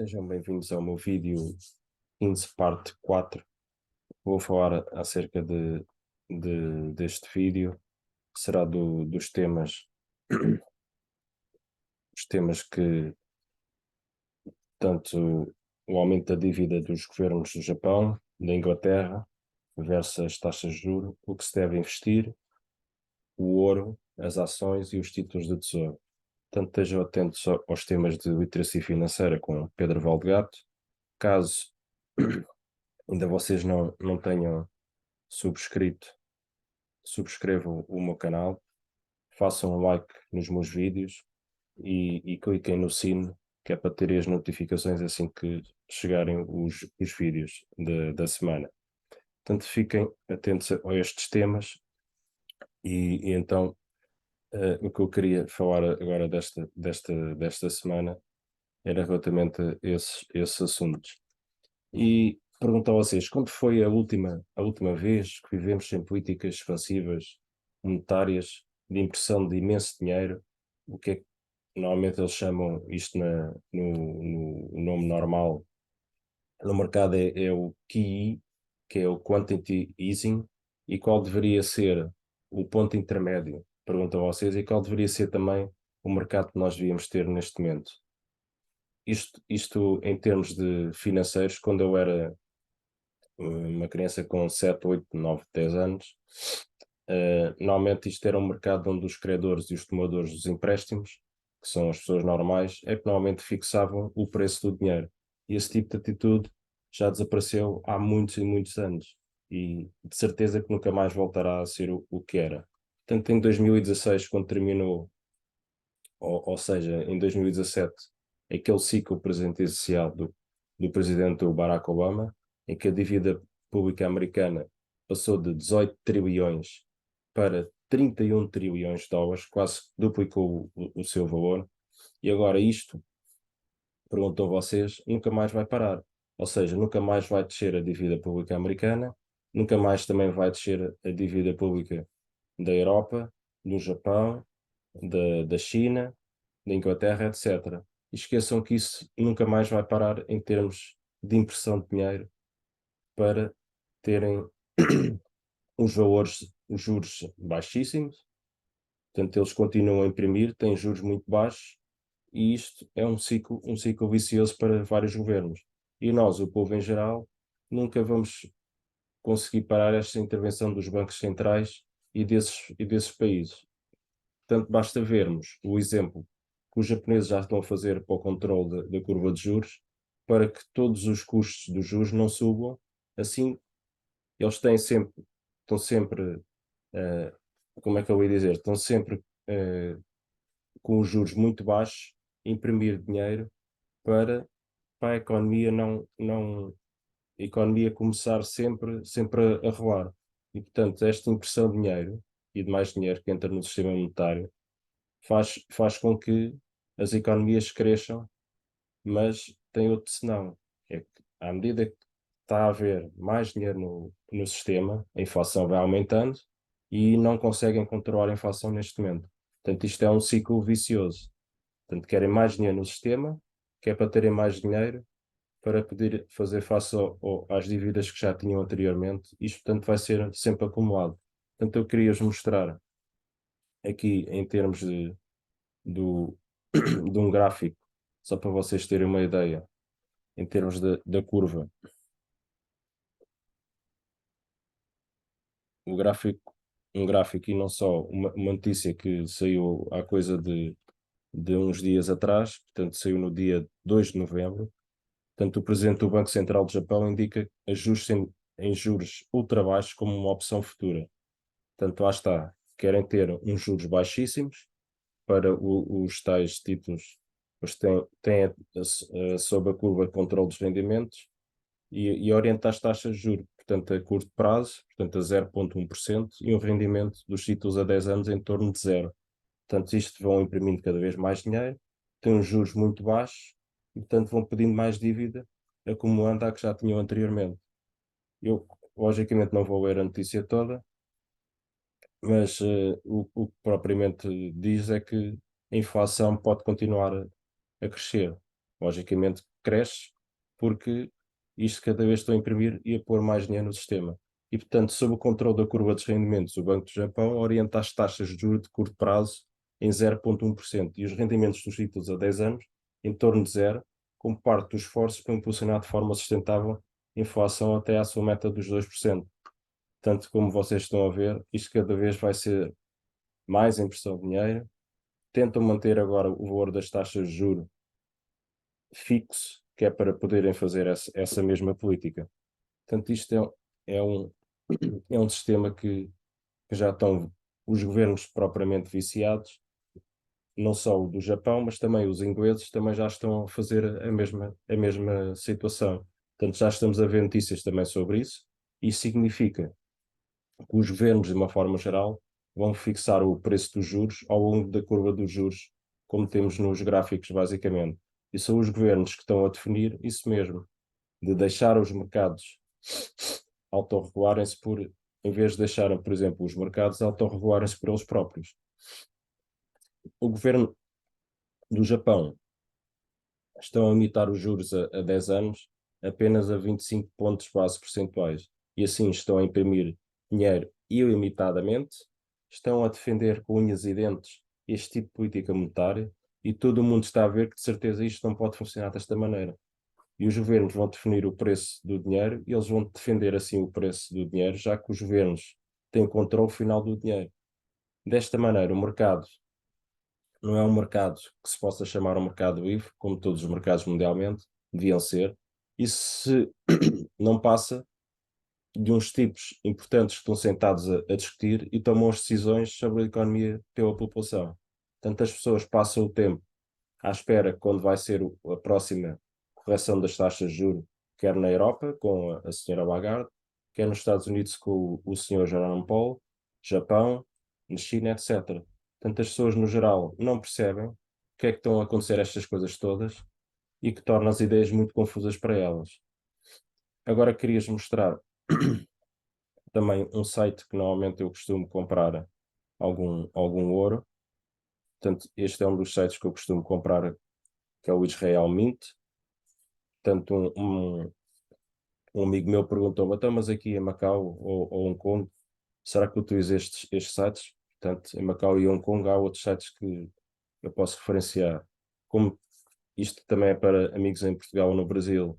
Sejam bem-vindos ao meu vídeo 15 parte 4. Vou falar acerca deste vídeo, que será dos temas, os temas que, tanto o aumento da dívida dos governos do Japão, da Inglaterra, versus as taxas de juros, o que se deve investir, o ouro, as ações e os títulos de tesouro. Portanto, estejam atentos aos temas de literacia financeira com Pedro Valdegato. Caso ainda vocês não tenham subscrito, subscrevam o meu canal, façam um like nos meus vídeos e cliquem no sino, que é para terem as notificações assim que chegarem os vídeos da semana. Portanto, fiquem atentos a estes temas e então o que eu queria falar agora desta semana era relativamente a esses assuntos. E pergunto a vocês, quando foi a última vez que vivemos sem políticas expansivas monetárias de impressão de imenso dinheiro? O que é que normalmente eles chamam isto no nome normal no mercado é o QE, que é o Quantity Easing, e qual deveria ser o ponto intermédio? Pergunto a vocês, e qual deveria ser também o mercado que nós devíamos ter neste momento? Isto em termos de financeiros, quando eu era uma criança com 7, 8, 9, 10 anos, normalmente isto era um mercado onde os credores e os tomadores dos empréstimos, que são as pessoas normais, é que normalmente fixavam o preço do dinheiro. E esse tipo de atitude já desapareceu há muitos e muitos anos. E de certeza que nunca mais voltará a ser o que era. Portanto, em 2016, quando terminou, ou seja, em 2017, aquele ciclo presidencial do presidente Barack Obama, em que a dívida pública americana passou de 18 trilhões para 31 trilhões de dólares, quase duplicou o seu valor, e agora isto, perguntam a vocês, nunca mais vai parar. Ou seja, nunca mais vai descer a dívida pública americana, nunca mais também vai descer a dívida pública da Europa, do Japão, da China, da Inglaterra, etc. E esqueçam que isso nunca mais vai parar em termos de impressão de dinheiro para terem os juros baixíssimos. Portanto, eles continuam a imprimir, têm juros muito baixos, e isto é um ciclo vicioso para vários governos. E nós, o povo em geral, nunca vamos conseguir parar esta intervenção dos bancos centrais e desses países. Portanto, basta vermos o exemplo que os japoneses já estão a fazer para o controle da curva de juros, para que todos os custos dos juros não subam. Assim, eles estão sempre, eh, como é que eu ia dizer, estão sempre com os juros muito baixos, a imprimir dinheiro para, para a economia a economia começar sempre a rolar. E, portanto, esta impressão de dinheiro e de mais dinheiro que entra no sistema monetário faz com que as economias cresçam, mas tem outro senão, é que à medida que está a haver mais dinheiro no sistema, a inflação vai aumentando e não conseguem controlar a inflação neste momento. Portanto, isto é um ciclo vicioso. Portanto, querem mais dinheiro no sistema, que é para terem mais dinheiro para poder fazer face às dívidas que já tinham anteriormente. Isto, portanto, vai ser sempre acumulado. Portanto, eu queria-vos mostrar aqui em termos do, de um gráfico, só para vocês terem uma ideia, em termos da curva. O gráfico, um gráfico e não só uma notícia que saiu há coisa de uns dias atrás, portanto saiu no dia 2 de novembro. Portanto, o presidente do Banco Central do Japão indica ajustes em juros ultra baixos como uma opção futura. Portanto, lá está, querem ter uns juros baixíssimos para os tais títulos, pois têm sob a curva de controle dos rendimentos e orienta as taxas de juros, portanto, a curto prazo, portanto, a 0,1% e um rendimento dos títulos a 10 anos em torno de zero. Portanto, isto vão imprimindo cada vez mais dinheiro, têm uns juros muito baixos e, portanto, vão pedindo mais dívida, acumulando a que já tinham anteriormente. Eu, logicamente, não vou ler a notícia toda, mas o que propriamente diz é que a inflação pode continuar a crescer. Logicamente, cresce, porque isto cada vez estão a imprimir e a pôr mais dinheiro no sistema. E, portanto, sob o controle da curva dos rendimentos, o Banco do Japão orienta as taxas de juros de curto prazo em 0,1% e os rendimentos dos títulos a 10 anos em torno de zero, como parte dos esforços para impulsionar de forma sustentável a inflação até à sua meta dos 2%. Tanto como vocês estão a ver, isto cada vez vai ser mais impressão de dinheiro. Tentam manter agora o valor das taxas de juros fixo, que é para poderem fazer essa mesma política. Portanto, isto é um, é um sistema que já estão os governos propriamente viciados, não só o do Japão, mas também os ingleses também já estão a fazer a mesma situação. Portanto, já estamos a ver notícias também sobre isso. Isso significa que os governos, de uma forma geral, vão fixar o preço dos juros ao longo da curva dos juros, como temos nos gráficos, basicamente. E são os governos que estão a definir isso mesmo, de deixar os mercados autorregularem-se em vez de deixarem, por exemplo, os mercados autorregularem-se por eles próprios. O governo do Japão estão a limitar os juros a 10 anos apenas a 25 pontos base percentuais e assim estão a imprimir dinheiro ilimitadamente, estão a defender com unhas e dentes este tipo de política monetária e todo o mundo está a ver que de certeza isto não pode funcionar desta maneira. E os governos vão definir o preço do dinheiro e eles vão defender assim o preço do dinheiro, já que os governos têm o controle final do dinheiro. Desta maneira, o mercado não é um mercado que se possa chamar um mercado livre, como todos os mercados mundialmente deviam ser, e se não passa de uns tipos importantes que estão sentados a discutir e tomam as decisões sobre a economia pela população. Portanto, as pessoas passam o tempo à espera quando vai ser a próxima correção das taxas de juros, quer na Europa, com a senhora Lagarde, quer nos Estados Unidos com o senhor Jerome Powell, Japão, na China, etc. Portanto, as pessoas, no geral, não percebem o que é que estão a acontecer estas coisas todas e que torna as ideias muito confusas para elas. Agora querias mostrar também um site que normalmente eu costumo comprar algum ouro. Portanto, este é um dos sites que eu costumo comprar, que é o Israel Mint. Portanto, um amigo meu perguntou-me, então, mas aqui em Macau ou Hong Kong, será que utilizo estes sites? Portanto, em Macau e Hong Kong há outros sites que eu posso referenciar. Como isto também é para amigos em Portugal ou no Brasil,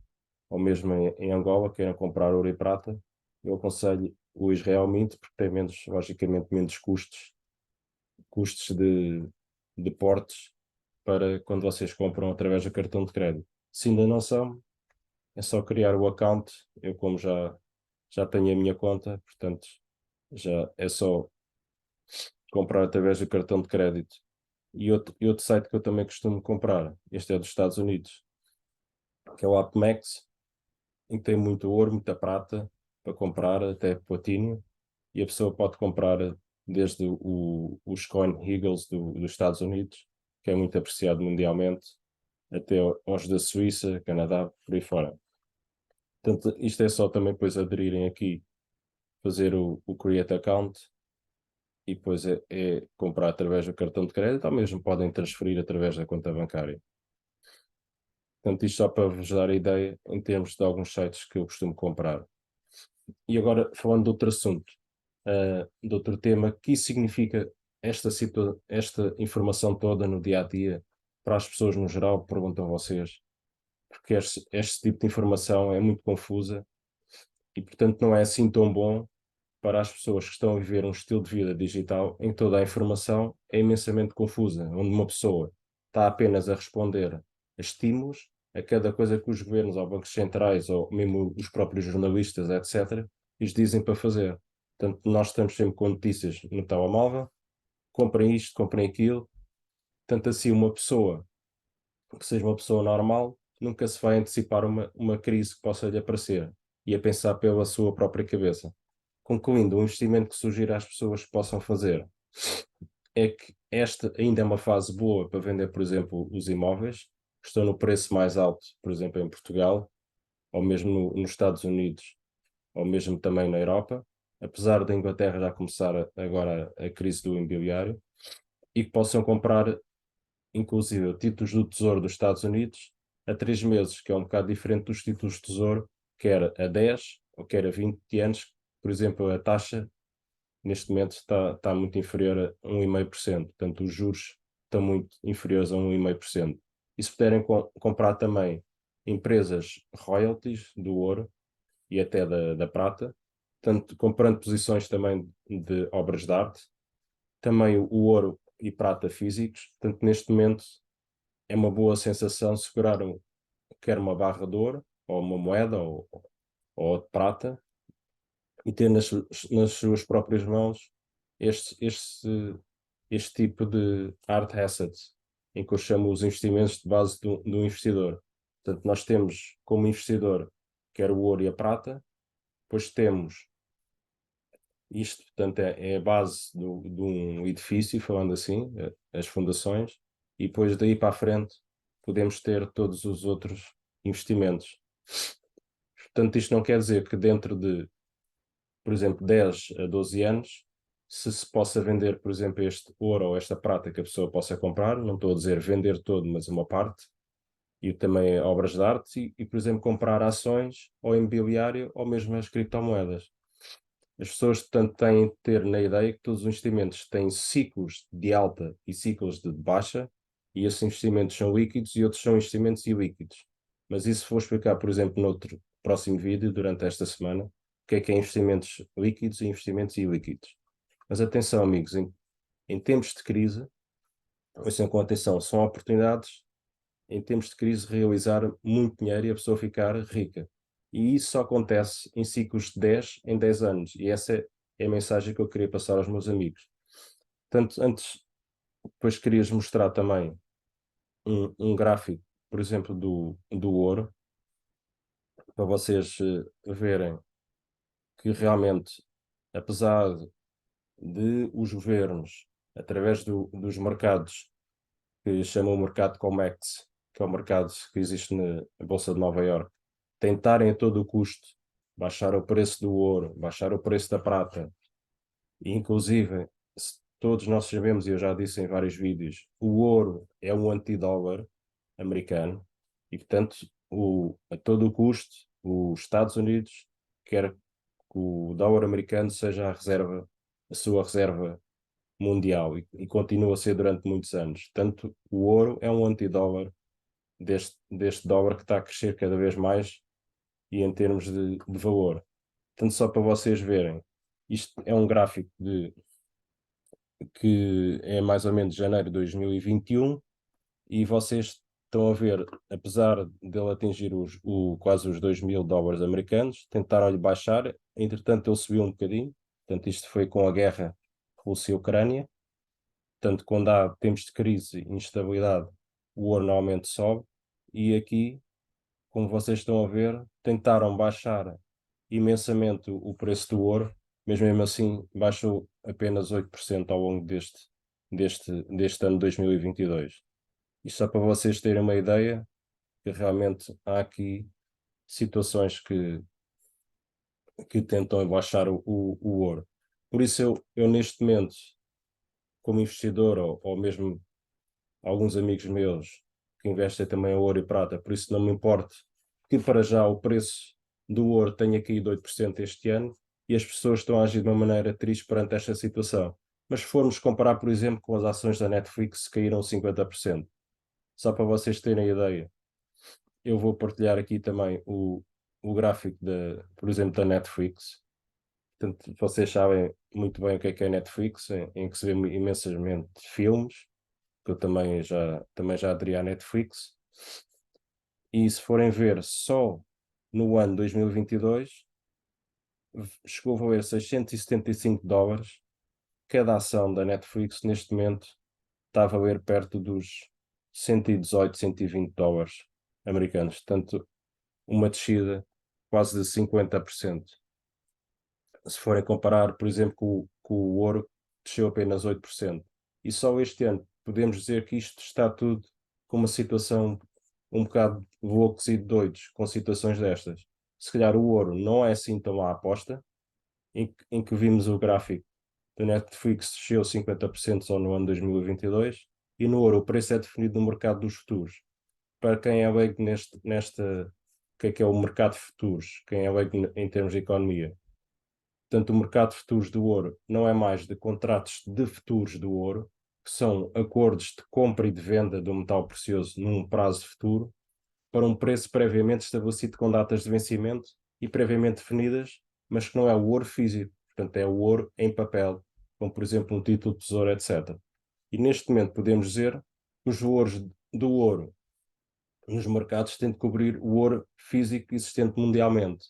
ou mesmo em Angola, queiram comprar ouro e prata, eu aconselho o Israel Mint, porque tem menos, logicamente, menos custos de portes para quando vocês compram através do cartão de crédito. Se ainda não são, é só criar o account. Eu, como já tenho a minha conta, portanto, já é só comprar através do cartão de crédito. E outro site que eu também costumo comprar, este é dos Estados Unidos, que é o AppMax, em que tem muito ouro, muita prata para comprar, até platino, e a pessoa pode comprar desde os Coin Eagles dos Estados Unidos, que é muito apreciado mundialmente, até aos da Suíça, Canadá, por aí fora. Portanto, isto é só também depois aderirem aqui, fazer o Create Account e depois é comprar através do cartão de crédito, ou mesmo podem transferir através da conta bancária. Portanto, isto só para vos dar a ideia em termos de alguns sites que eu costumo comprar. E agora, falando de outro assunto, de outro tema, que isso significa esta informação toda no dia a dia para as pessoas no geral, perguntam vocês, porque este tipo de informação é muito confusa e, portanto, não é assim tão bom para as pessoas que estão a viver um estilo de vida digital em que toda a informação é imensamente confusa, onde uma pessoa está apenas a responder a estímulos, a cada coisa que os governos ou bancos centrais ou mesmo os próprios jornalistas, etc., lhes dizem para fazer. Portanto, nós estamos sempre com notícias no telemóvel, comprem isto, comprem aquilo. Tanto assim, uma pessoa que seja uma pessoa normal nunca se vai antecipar uma crise que possa lhe aparecer e a pensar pela sua própria cabeça. Concluindo, o investimento que sugiro às pessoas que possam fazer é que esta ainda é uma fase boa para vender, por exemplo, os imóveis, que estão no preço mais alto, por exemplo, em Portugal, ou mesmo nos Estados Unidos, ou mesmo também na Europa, apesar da Inglaterra já começar agora a crise do imobiliário, e que possam comprar, inclusive, títulos do Tesouro dos Estados Unidos a 3 meses, que é um bocado diferente dos títulos de tesouro, quer a 10 ou quer a 20 anos. Por exemplo, a taxa neste momento está muito inferior a 1,5%. Portanto, os juros estão muito inferiores a 1,5%. E se puderem comprar também empresas royalties do ouro e até da prata, tanto comprando posições também de obras de arte, também o ouro e prata físicos. Portanto, neste momento é uma boa sensação segurar quer uma barra de ouro, ou uma moeda, ou de prata, e ter nas suas próprias mãos este, este, este tipo de hard assets, em que eu chamo os investimentos de base do investidor. Portanto, nós temos como investidor quer o ouro e a prata, depois temos isto, portanto, é a base de um edifício, falando assim, as fundações, e depois daí para a frente podemos ter todos os outros investimentos. Portanto, isto não quer dizer que dentro de, por exemplo, 10 a 12 anos, se possa vender, por exemplo, este ouro ou esta prata que a pessoa possa comprar, não estou a dizer vender todo, mas uma parte, e também obras de arte, por exemplo, comprar ações ou imobiliário ou mesmo as criptomoedas. As pessoas, portanto, têm de ter na ideia que todos os investimentos têm ciclos de alta e ciclos de baixa, e esses investimentos são líquidos e outros são investimentos ilíquidos. Mas isso vou explicar, por exemplo, noutro próximo vídeo, durante esta semana, o que é investimentos líquidos e investimentos ilíquidos. Mas atenção, amigos, em tempos de crise, ouçam com atenção, são oportunidades, em tempos de crise, realizar muito dinheiro e a pessoa ficar rica. E isso só acontece em ciclos de 10 em 10 anos. E essa é a mensagem que eu queria passar aos meus amigos. Portanto, antes, depois querias mostrar também um gráfico, por exemplo, do ouro, para vocês verem que realmente, apesar de os governos, através dos mercados que chamam o mercado COMEX, que é o mercado que existe na Bolsa de Nova Iorque, tentarem a todo o custo baixar o preço do ouro, baixar o preço da prata, e inclusive, todos nós sabemos, e eu já disse em vários vídeos, o ouro é um antidólar americano, e portanto, a todo o custo, os Estados Unidos quer que o dólar americano seja a sua reserva mundial, e continua a ser durante muitos anos. Tanto o ouro é um antidólar deste dólar que está a crescer cada vez mais e em termos de valor. Portanto, só para vocês verem, isto é um gráfico que é mais ou menos de janeiro de 2021, e vocês estão a ver, apesar dele atingir quase os 2.000 dólares americanos, tentaram-lhe baixar, entretanto ele subiu um bocadinho. Portanto, isto foi com a guerra Rússia e Ucrânia. Portanto, quando há tempos de crise e instabilidade, o ouro normalmente sobe, e aqui, como vocês estão a ver, tentaram baixar imensamente o preço do ouro, mas mesmo assim baixou apenas 8% ao longo deste ano de 2022. Isto só para vocês terem uma ideia que realmente há aqui situações que tentam baixar o ouro. Por isso eu neste momento, como investidor, ou mesmo alguns amigos meus que investem também em ouro e prata, por isso não me importa que para já o preço do ouro tenha caído 8% este ano, e as pessoas estão a agir de uma maneira triste perante esta situação. Mas se formos comparar, por exemplo, com as ações da Netflix, que caíram 50%. Só para vocês terem ideia, eu vou partilhar aqui também o gráfico, por exemplo, da Netflix. Portanto, vocês sabem muito bem o que é a Netflix, em que se vê imensamente filmes, que eu também já aderi à Netflix. E se forem ver, só no ano 2022 chegou a valer 675 dólares. Cada ação da Netflix neste momento está a valer perto dos 118, 120 dólares americanos. Portanto, uma descida quase de 50%. Se forem comparar, por exemplo, com o ouro, desceu apenas 8%. E só este ano podemos dizer que isto está tudo com uma situação um bocado de loucos e doidos, com situações destas. Se calhar o ouro não é assim tão à aposta, em que vimos o gráfico da Netflix desceu 50% só no ano 2022, e no ouro o preço é definido no mercado dos futuros. para quem é leigo nesta, o que é o mercado de futuros, quem é leigo em termos de economia. Portanto, o mercado de futuros do ouro não é mais de contratos de futuros do ouro, que são acordos de compra e de venda do metal precioso num prazo futuro, para um preço previamente estabelecido com datas de vencimento e previamente definidas, mas que não é o ouro físico, portanto é o ouro em papel, como por exemplo um título de tesouro, etc. E neste momento podemos dizer que os valores do ouro nos mercados têm de cobrir o ouro físico existente mundialmente.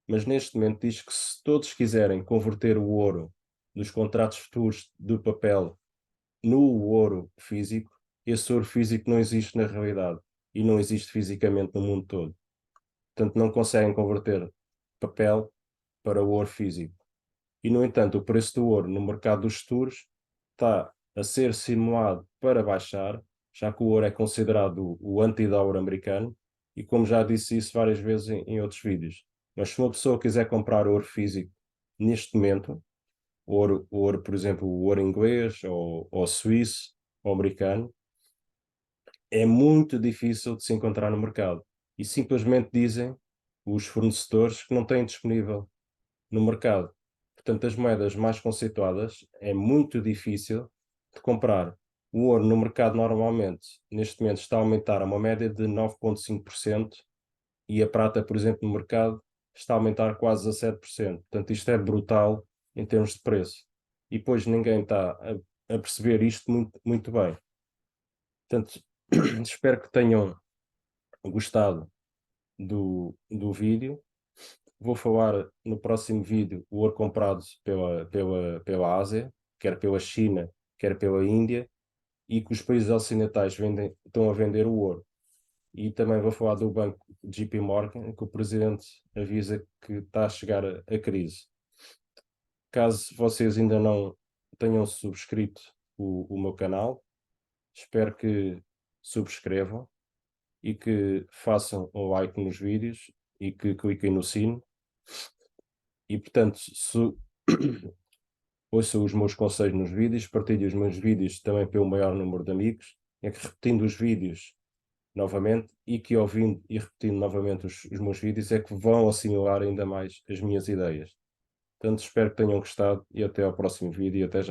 Mas neste momento diz que se todos quiserem converter o ouro dos contratos futuros do papel no ouro físico, esse ouro físico não existe na realidade e não existe fisicamente no mundo todo. Portanto, não conseguem converter papel para o ouro físico. E, no entanto, o preço do ouro no mercado dos futuros está a ser simulado para baixar, já que o ouro é considerado o antidólar americano, e como já disse isso várias vezes em outros vídeos. Mas se uma pessoa quiser comprar ouro físico neste momento, ouro, por exemplo, o ouro inglês, ou suíço, ou americano, é muito difícil de se encontrar no mercado. E simplesmente dizem os fornecedores que não têm disponível no mercado. Portanto, as moedas mais conceituadas é muito difícil de comprar. O ouro no mercado normalmente, neste momento, está a aumentar a uma média de 9,5% e a prata, por exemplo, no mercado está a aumentar quase a 7%. Portanto, isto é brutal em termos de preço. E depois ninguém está a perceber isto muito bem. Portanto, espero que tenham gostado do vídeo. Vou falar no próximo vídeo o ouro comprado pela Ásia, quer pela China, quer pela Índia, e que os países ocidentais estão a vender o ouro. E também vou falar do banco JP Morgan, que o presidente avisa que está a chegar a crise. Caso vocês ainda não tenham subscrito o meu canal, espero que subscrevam e que façam um like nos vídeos e que cliquem no sino. E portanto, ouçam os meus conselhos nos vídeos, partilhem os meus vídeos também pelo maior número de amigos, é que repetindo os vídeos novamente e que ouvindo e repetindo novamente os meus vídeos é que vão assimilar ainda mais as minhas ideias. Portanto, espero que tenham gostado e até ao próximo vídeo e até já.